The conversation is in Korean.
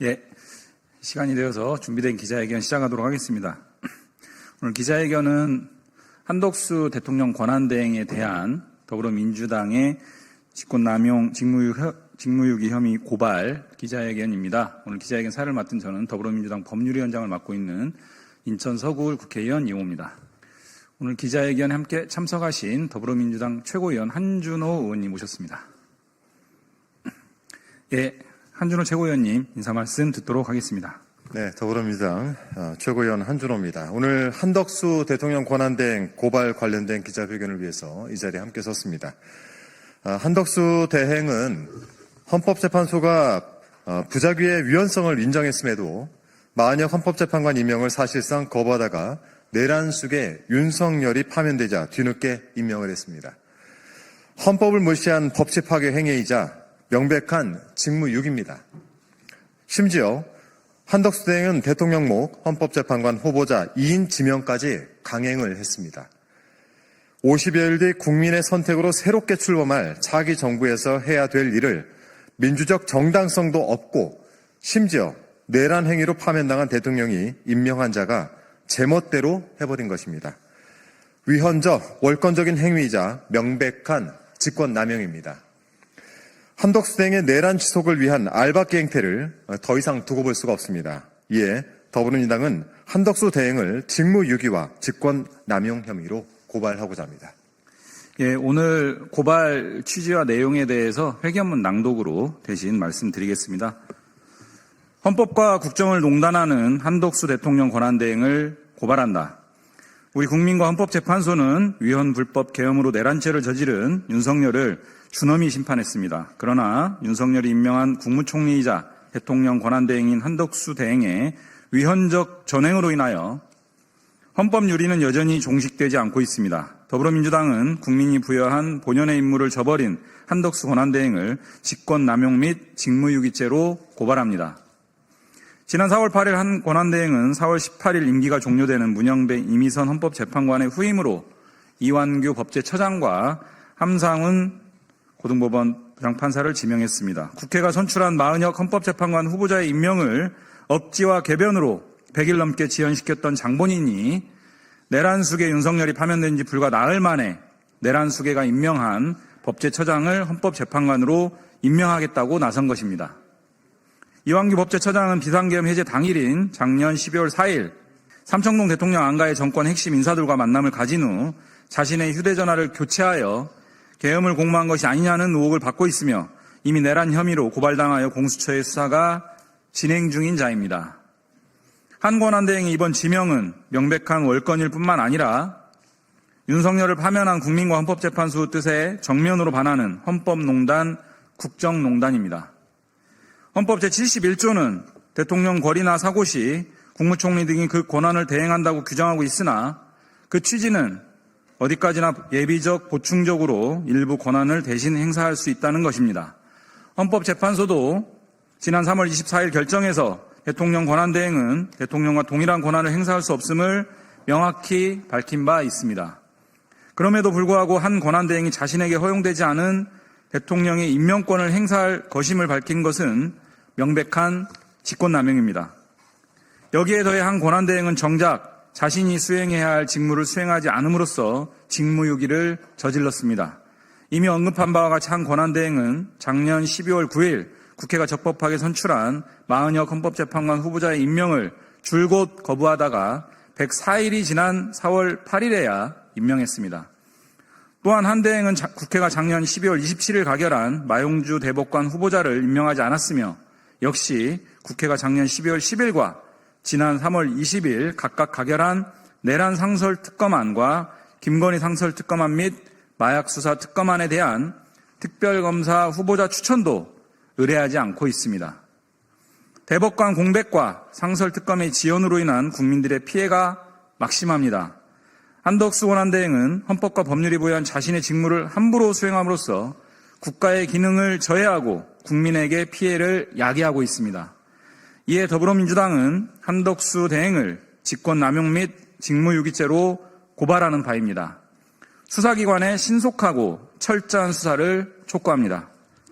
예, 시간이 되어서 준비된 기자회견 시작하도록 하겠습니다. 오늘 기자회견은 한덕수 대통령 권한대행에 대한 더불어민주당의 직권남용 직무유기 혐의 고발 기자회견입니다. 오늘 기자회견 사를 맡은 저는 더불어민주당 법률위원장을 맡고 있는 인천 서구을 국회의원 이용호입니다. 오늘 기자회견에 함께 참석하신 더불어민주당 최고위원 한준호 의원님 모셨습니다. 예. 한준호 최고위원님 인사 말씀 듣도록 하겠습니다. 네, 더불어민주당 최고위원 한준호입니다. 오늘 한덕수 대통령 권한대행 고발 관련된 기자회견을 위해서 이 자리에 함께 섰습니다. 한덕수 대행은 헌법재판소가 부작위의 위헌성을 인정했음에도 마은혁 헌법재판관 임명을 사실상 거부하다가 내란 속에 윤석열이 파면되자 뒤늦게 임명을 했습니다. 헌법을 무시한 법치 파괴 행위이자 명백한 직무유기입니다. 심지어 한덕수 대행은 대통령목 헌법재판관 후보자 2인 지명까지 강행을 했습니다. 50여일 뒤 국민의 선택으로 새롭게 출범할 차기 정부에서 해야 될 일을 민주적 정당성도 없고 심지어 내란 행위로 파면당한 대통령이 임명한 자가 제멋대로 해버린 것입니다. 위헌적, 월권적인 행위이자 명백한 직권남용입니다. 한덕수 대행의 내란 지속을 위한 알박기 행태를 더 이상 두고 볼 수가 없습니다. 이에 더불어민주당은 한덕수 대행을 직무유기와 직권남용 혐의로 고발하고자 합니다. 예, 오늘 고발 취지와 내용에 대해서 회견문 낭독으로 대신 말씀드리겠습니다. 헌법과 국정을 농단하는 한덕수 대통령 권한대행을 고발한다. 우리 국민과 헌법재판소는 위헌 불법 계엄으로 내란죄를 저지른 윤석열을 준엄히 심판했습니다. 그러나 윤석열이 임명한 국무총리이자 대통령 권한대행인 한덕수 대행의 위헌적 전행으로 인하여 헌법 유리는 여전히 종식되지 않고 있습니다. 더불어민주당은 국민이 부여한 본연의 임무를 저버린 한덕수 권한대행을 직권남용 및 직무유기죄로 고발합니다. 지난 4월 8일 한 권한대행은 4월 18일 임기가 종료되는 문영배 이미선 헌법재판관의 후임으로 이완규 법제처장과 함상훈 고등법원 부장판사를 지명했습니다. 국회가 선출한 마은혁 헌법재판관 후보자의 임명을 억지와 궤변으로 100일 넘게 지연시켰던 장본인이 내란 수계 윤석열이 파면된 지 불과 나흘 만에 내란 수계가 임명한 법제처장을 헌법재판관으로 임명하겠다고 나선 것입니다. 이완규 법제처장은 비상계엄 해제 당일인 작년 12월 4일 삼청동 대통령 안가의 정권 핵심 인사들과 만남을 가진 후 자신의 휴대전화를 교체하여 계엄을 공모한 것이 아니냐는 의혹을 받고 있으며 이미 내란 혐의로 고발당하여 공수처의 수사가 진행 중인 자입니다. 한 권한대행의 이번 지명은 명백한 월권일 뿐만 아니라 윤석열을 파면한 국민과 헌법재판소 뜻에 정면으로 반하는 헌법농단, 국정농단입니다. 헌법 제71조는 대통령 거리나 사고 시 국무총리 등이 그 권한을 대행한다고 규정하고 있으나 그 취지는 어디까지나 예비적, 보충적으로 일부 권한을 대신 행사할 수 있다는 것입니다. 헌법재판소도 지난 3월 24일 결정에서 대통령 권한대행은 대통령과 동일한 권한을 행사할 수 없음을 명확히 밝힌 바 있습니다. 그럼에도 불구하고 한 권한대행이 자신에게 허용되지 않은 대통령의 임명권을 행사할 것임을 밝힌 것은 명백한 직권남용입니다. 여기에 더해 한 권한대행은 정작 자신이 수행해야 할 직무를 수행하지 않음으로써 직무유기를 저질렀습니다. 이미 언급한 바와 같이 한 권한대행은 작년 12월 9일 국회가 적법하게 선출한 마은혁 헌법재판관 후보자의 임명을 줄곧 거부하다가 104일이 지난 4월 8일에야 임명했습니다. 또한 한 대행은 국회가 작년 12월 27일 가결한 마용주 대법관 후보자를 임명하지 않았으며 역시 국회가 작년 12월 10일과 지난 3월 20일 각각 가결한 내란 상설 특검안과 김건희 상설 특검안 및 마약 수사 특검안에 대한 특별검사 후보자 추천도 의뢰하지 않고 있습니다. 대법관 공백과 상설 특검의 지연으로 인한 국민들의 피해가 막심합니다. 한덕수 권한대행은 헌법과 법률이 부여한 자신의 직무를 함부로 수행함으로써 국가의 기능을 저해하고 국민에게 피해를 야기하고 있습니다. 이에 더불어민주당은 한덕수 대행을 직권남용 및 직무유기죄로 고발하는 바입니다. 수사기관의 신속하고 철저한 수사를 촉구합니다.